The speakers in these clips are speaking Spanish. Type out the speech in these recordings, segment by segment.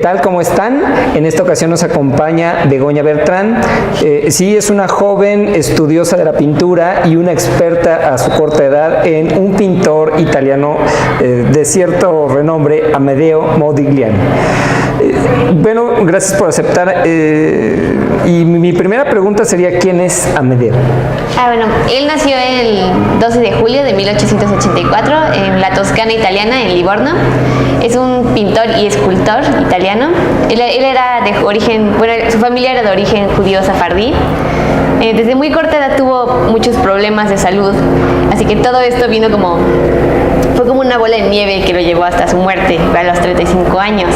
Tal como están, en esta ocasión nos acompaña Begoña Bertrán. Sí, es una joven estudiosa de la pintura y una experta a su corta edad en un pintor italiano de cierto renombre, Amedeo Modigliani. Bueno, gracias por aceptar. Y mi primera pregunta sería, ¿quién es Amedeo? Bueno, él nació el 12 de julio de 1884 en la Toscana italiana, en Livorno. Es un pintor y escultor italiano. Él era de origen, bueno, su familia era de origen judío sefardí. Desde muy corta edad tuvo muchos problemas de salud, así que todo esto fue como una bola de nieve que lo llevó hasta su muerte a los 35 años.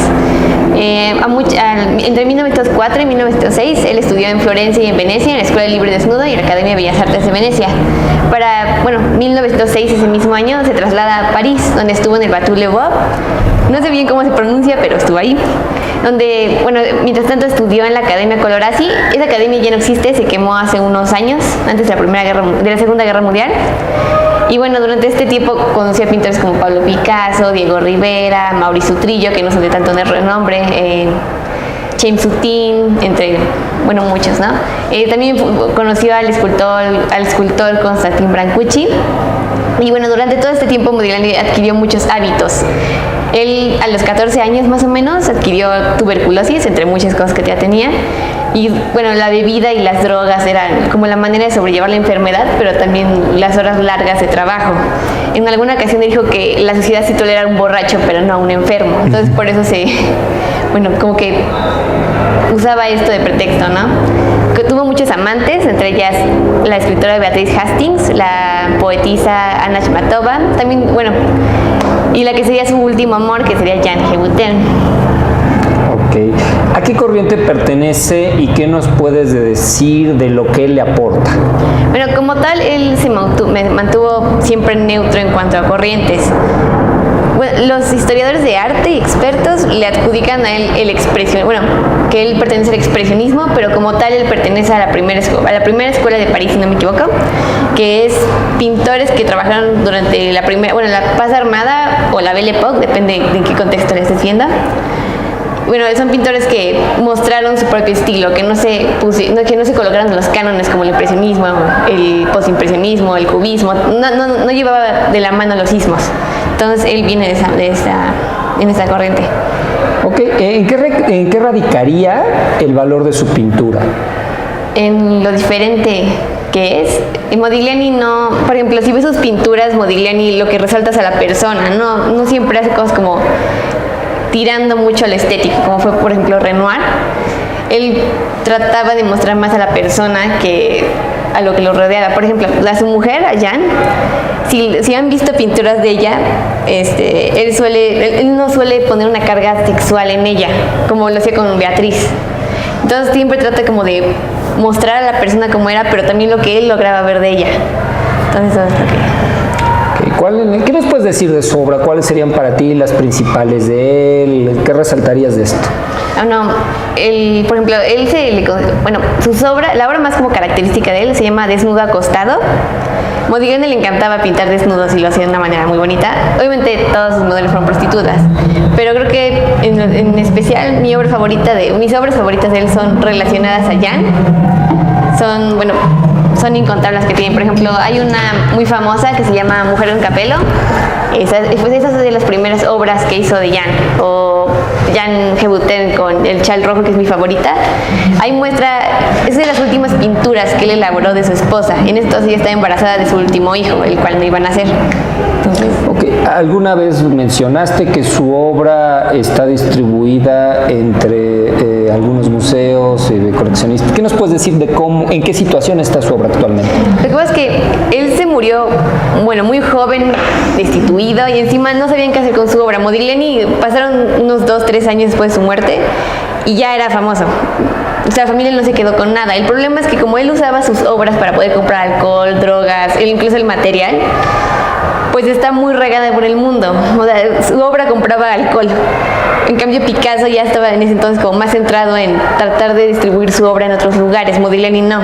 Entre 1904 y 1906 él estudió en Florencia y en Venecia, en la Escuela Libre Desnudo y en la Academia de Bellas Artes de Venecia. Para 1906, ese mismo año, se traslada a París, donde estuvo en el Bateau Le Beau. No sé bien cómo se pronuncia, pero estuvo ahí. Donde, mientras tanto estudió en la Academia Colorasi. Esa academia ya no existe, se quemó hace unos años, antes de la Segunda Guerra Mundial. Y durante este tiempo conocí a pintores como Pablo Picasso, Diego Rivera, Maurice Utrillo, que no son de tanto renombre, James Sutin, entre muchos, ¿no? También conoció al escultor Constantin Brancucci. Y durante todo este tiempo Modigliani adquirió muchos hábitos. Él a los 14 años más o menos adquirió tuberculosis, entre muchas cosas que ya tenía. Y la bebida y las drogas eran como la manera de sobrellevar la enfermedad, pero también las horas largas de trabajo. En alguna ocasión dijo que la sociedad sí tolera a un borracho, pero no a un enfermo. Entonces por eso como que usaba esto de pretexto, ¿no? Que tuvo muchos amantes, entre ellas la escritora Beatriz Hastings, la poetisa Anna Akhmatova, también, y la que sería su último amor, que sería Jan Hébuterne. Ok. ¿A qué corriente pertenece y qué nos puedes decir de lo que él le aporta? Como tal, él se mantuvo siempre neutro en cuanto a corrientes. Los historiadores de arte y expertos le adjudican a él que él pertenece al expresionismo, pero como tal él pertenece a la primera escuela de París, si no me equivoco, que es pintores que trabajaron durante la paz armada o la Belle Époque, depende de en qué contexto le estés viendo. Son pintores que mostraron su propio estilo, que no se colocaron en los cánones como el impresionismo, el postimpresionismo, el cubismo, no llevaba de la mano los ismos. Entonces él viene en esa corriente. Ok, ¿en qué radicaría el valor de su pintura? En lo diferente que es. Modigliani no, por ejemplo, si ves sus pinturas, Modigliani lo que resalta es a la persona, no siempre hace cosas como tirando mucho a lo estético, como fue por ejemplo Renoir. Él trataba de mostrar más a la persona que a lo que lo rodeaba. Por ejemplo, a su mujer, a Jan, si han visto pinturas de ella, él no suele poner una carga sexual en ella, como lo hacía con Beatriz. Entonces siempre trata como de mostrar a la persona como era, pero también lo que él lograba ver de ella. Entonces eso es lo que... ¿Qué nos puedes decir de su obra? ¿Cuáles serían para ti las principales de él? ¿Qué resaltarías de esto? Por ejemplo, la obra más como característica de él se llama Desnudo acostado. Modigliani le encantaba pintar desnudos y lo hacía de una manera muy bonita. Obviamente todos sus modelos fueron prostitutas, pero creo que en especial mis obras favoritas de él son relacionadas a Jan. Son incontables las que tienen. Por ejemplo, hay una muy famosa que se llama Mujer en Capello. Esa es de las primeras obras que hizo de Jan, o Jan Hébuterne con el chal rojo, que es mi favorita. Ahí es de las últimas pinturas que él elaboró de su esposa. En esto ella estaba embarazada de su último hijo, el cual no iba a nacer. ¿Alguna vez mencionaste que su obra está distribuida entre algunos museos de coleccionistas? ¿Qué nos puedes decir de en qué situación está su obra actualmente? Lo que pasa es que él se murió, muy joven, destituido, y encima no sabían qué hacer con su obra. Modigliani pasaron unos 2-3 años después de su muerte y ya era famoso. O sea, la familia no se quedó con nada. El problema es que como él usaba sus obras para poder comprar alcohol, drogas, incluso el material, pues está muy regada por el mundo. O sea, su obra compraba alcohol. En cambio, Picasso ya estaba en ese entonces como más centrado en tratar de distribuir su obra en otros lugares. Modigliani no.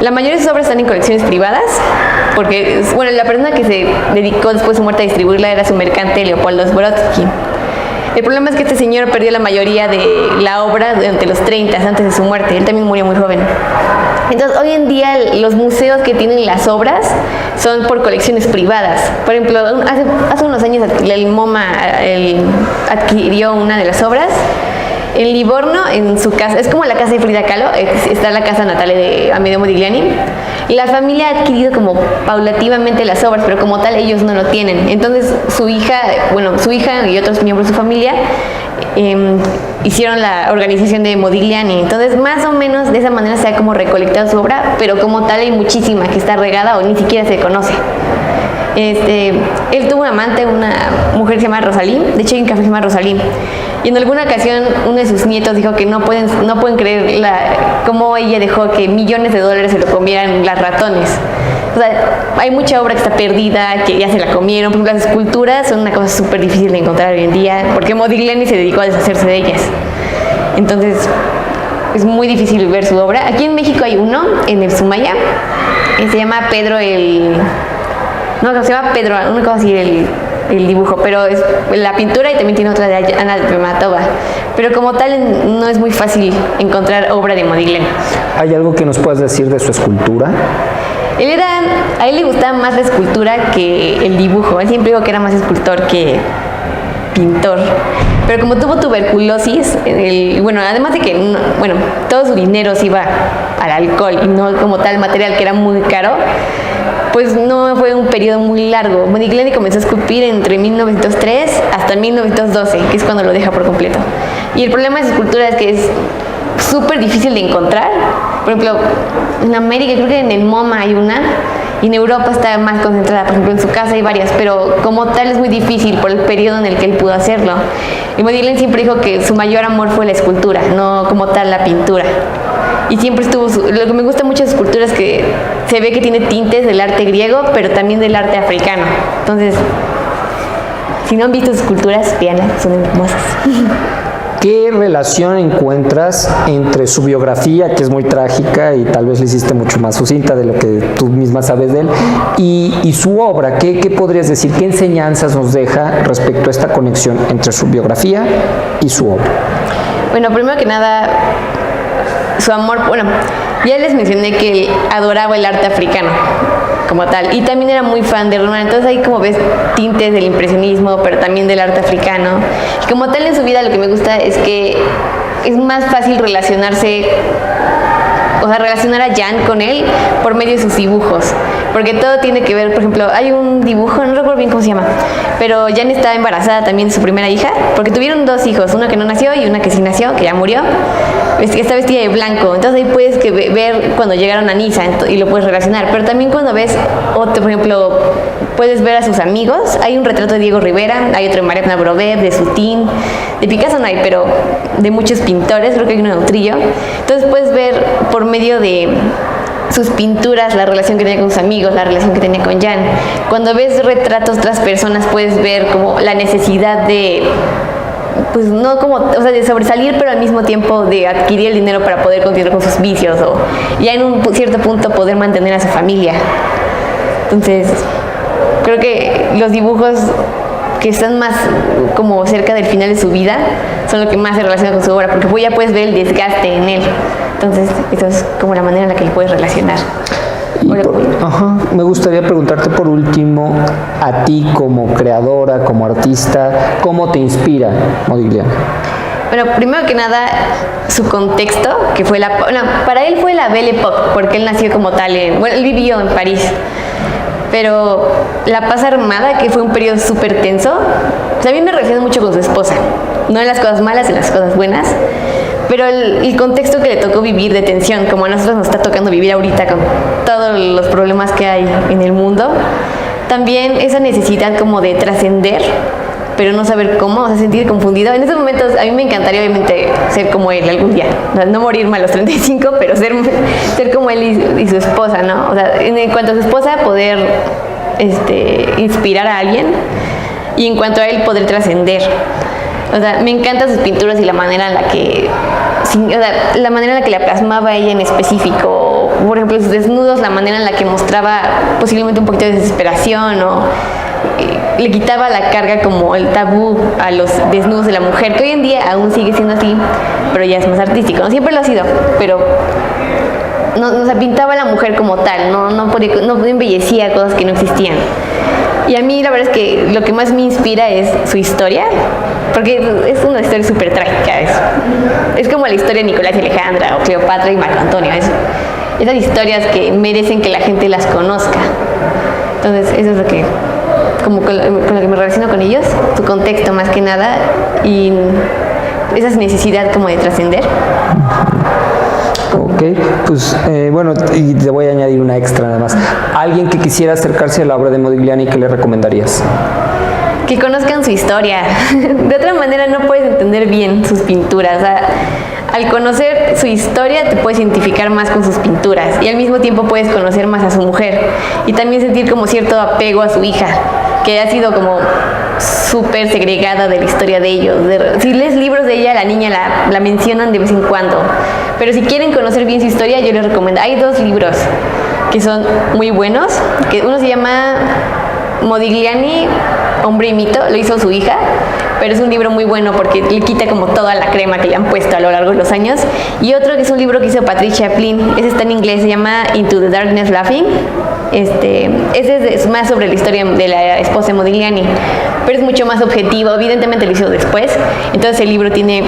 La mayoría de sus obras están en colecciones privadas, porque la persona que se dedicó después de su muerte a distribuirla era su mercante Leopoldo Zborowski. El problema es que este señor perdió la mayoría de la obra durante los 30, antes de su muerte. Él también murió muy joven. Entonces, hoy en día los museos que tienen las obras son por colecciones privadas. Por ejemplo, hace unos años el MoMA adquirió una de las obras. En Livorno, en su casa, es como la casa de Frida Kahlo, está la casa natal de Amedeo Modigliani. La familia ha adquirido como paulativamente las obras, pero como tal ellos no lo tienen. Entonces su hija y otros miembros de su familia hicieron la organización de Modigliani. Entonces más o menos de esa manera se ha como recolectado su obra, pero como tal hay muchísima que está regada o ni siquiera se conoce. Él tuvo un amante, una mujer que se llama Rosalí. De hecho hay un café que se llama Rosalí. Y en alguna ocasión uno de sus nietos dijo que no pueden creer cómo ella dejó que millones de dólares se lo comieran las ratones. O sea, hay mucha obra que está perdida, que ya se la comieron. Por ejemplo, las esculturas son una cosa súper difícil de encontrar hoy en día, porque Modigliani se dedicó a deshacerse de ellas. Entonces, es muy difícil ver su obra. Aquí en México hay uno, en el Sumaya, que se llama Pedro no, se llama Pedro, una cosa así, el dibujo, pero es la pintura, y también tiene otra de Ana Primatova. Pero como tal no es muy fácil encontrar obra de Modigliani. ¿Hay algo que nos puedas decir de su escultura? A él le gustaba más la escultura que el dibujo. Él siempre dijo que era más escultor que pintor. Pero como tuvo tuberculosis, además de que todo su dinero se iba al alcohol y no como tal material, que era muy caro, pues no fue un periodo muy largo. Modigliani comenzó a esculpir entre 1903 hasta 1912, que es cuando lo deja por completo. Y el problema de su escultura es que es súper difícil de encontrar. Por ejemplo, en América, creo que en el MoMA hay una, y en Europa está más concentrada. Por ejemplo, en su casa hay varias, pero como tal es muy difícil por el periodo en el que él pudo hacerlo. Y Modigliani siempre dijo que su mayor amor fue la escultura, no como tal la pintura. Y siempre lo que me gusta mucho de su escultura es que se ve que tiene tintes del arte griego, pero también del arte africano. Entonces, si no han visto sus esculturas, véanlas, son hermosas. ¿Qué relación encuentras entre su biografía, que es muy trágica y tal vez le hiciste mucho más sucinta de lo que tú misma sabes de él, y su obra? ¿Qué podrías decir? ¿Qué enseñanzas nos deja respecto a esta conexión entre su biografía y su obra? Bueno, primero que nada, su amor, ya les mencioné que él adoraba el arte africano como tal, y también era muy fan de Rembrandt. Entonces ahí como ves tintes del impresionismo, pero también del arte africano. Y como tal en su vida lo que me gusta es que es más fácil relacionar a Jan con él por medio de sus dibujos, porque todo tiene que ver. Por ejemplo, hay un dibujo, no recuerdo bien cómo se llama, pero Jan estaba embarazada también de su primera hija, porque tuvieron dos hijos, una que no nació y una que sí nació, que ya murió. Está vestida de blanco, entonces ahí puedes ver cuando llegaron a Niza y lo puedes relacionar. Pero también cuando ves otro, por ejemplo, puedes ver a sus amigos. Hay un retrato de Diego Rivera, hay otro de Mariana Brovet, de Sutín, de Picasso no hay, pero de muchos pintores, creo que hay uno de Utrillo. Entonces puedes ver por medio de sus pinturas la relación que tenía con sus amigos, la relación que tenía con Jan. Cuando ves retratos de otras personas puedes ver como la necesidad de, pues no como, de sobresalir, pero al mismo tiempo de adquirir el dinero para poder continuar con sus vicios, o ya en un cierto punto poder mantener a su familia. Entonces, creo que los dibujos que están más como cerca del final de su vida son lo que más se relaciona con su obra, porque ya puedes ver el desgaste en él. Entonces, eso es como la manera en la que lo puedes relacionar. Me gustaría preguntarte por último, a ti como creadora, como artista, ¿cómo te inspira Modigliani? Bueno, primero que nada, su contexto, que fue para él fue la Belle Époque, porque él nació como tal él vivió en París. Pero la paz armada, que fue un periodo súper tenso, también me relaciono mucho con su esposa, no en las cosas malas, en las cosas buenas, pero el contexto que le tocó vivir de tensión, como a nosotros nos está tocando vivir ahorita con todos los problemas que hay en el mundo, también esa necesidad como de trascender, pero no saber cómo, sentir confundido. En esos momentos a mí me encantaría obviamente ser como él algún día, no morirme a los 35, pero ser como él y su esposa, ¿no? En cuanto a su esposa, poder inspirar a alguien, y en cuanto a él, poder trascender. Me encantan sus pinturas y la manera en la que la plasmaba ella en específico. Por ejemplo, sus desnudos, la manera en la que mostraba posiblemente un poquito de desesperación, le quitaba la carga, como el tabú a los desnudos de la mujer, que hoy en día aún sigue siendo así, pero ya es más artístico, ¿no? Siempre lo ha sido, pero no se pintaba a la mujer como tal, no embellecía cosas que no existían. Y a mí la verdad es que lo que más me inspira es su historia, porque es una historia súper trágica. Es como la historia de Nicolás y Alejandra, o Cleopatra y Marco Antonio. Esas historias que merecen que la gente las conozca. Entonces eso es lo que, como con lo que me relaciono con ellos, su contexto más que nada, y esa necesidad como de trascender. Ok, pues bueno, y te voy a añadir una extra nada más. ¿Alguien que quisiera acercarse a la obra de Modigliani, qué le recomendarías? Que conozcan su historia. De otra manera no puedes entender bien sus pinturas. O sea, al conocer su historia te puedes identificar más con sus pinturas y al mismo tiempo puedes conocer más a su mujer y también sentir como cierto apego a su hija, que ha sido como súper segregada de la historia de ellos. Si lees libros de ella, la niña la mencionan de vez en cuando, pero si quieren conocer bien su historia, yo les recomiendo. Hay 2 libros que son muy buenos, que uno se llama Modigliani, Hombre y Mito, lo hizo su hija, pero es un libro muy bueno porque le quita como toda la crema que le han puesto a lo largo de los años. Y otro que es un libro que hizo Patricia Chaplin, ese está en inglés, se llama Into the Darkness Laughing. Ese es más sobre la historia de la esposa de Modigliani, pero es mucho más objetivo, evidentemente lo hizo después, entonces el libro tiene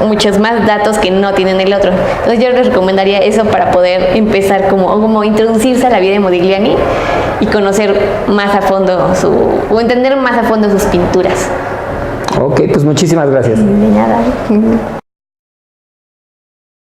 muchos más datos que no tienen el otro. Entonces yo les recomendaría eso para poder empezar como introducirse a la vida de Modigliani y conocer más a fondo o entender más a fondo sus pinturas. Ok, pues muchísimas gracias. De nada.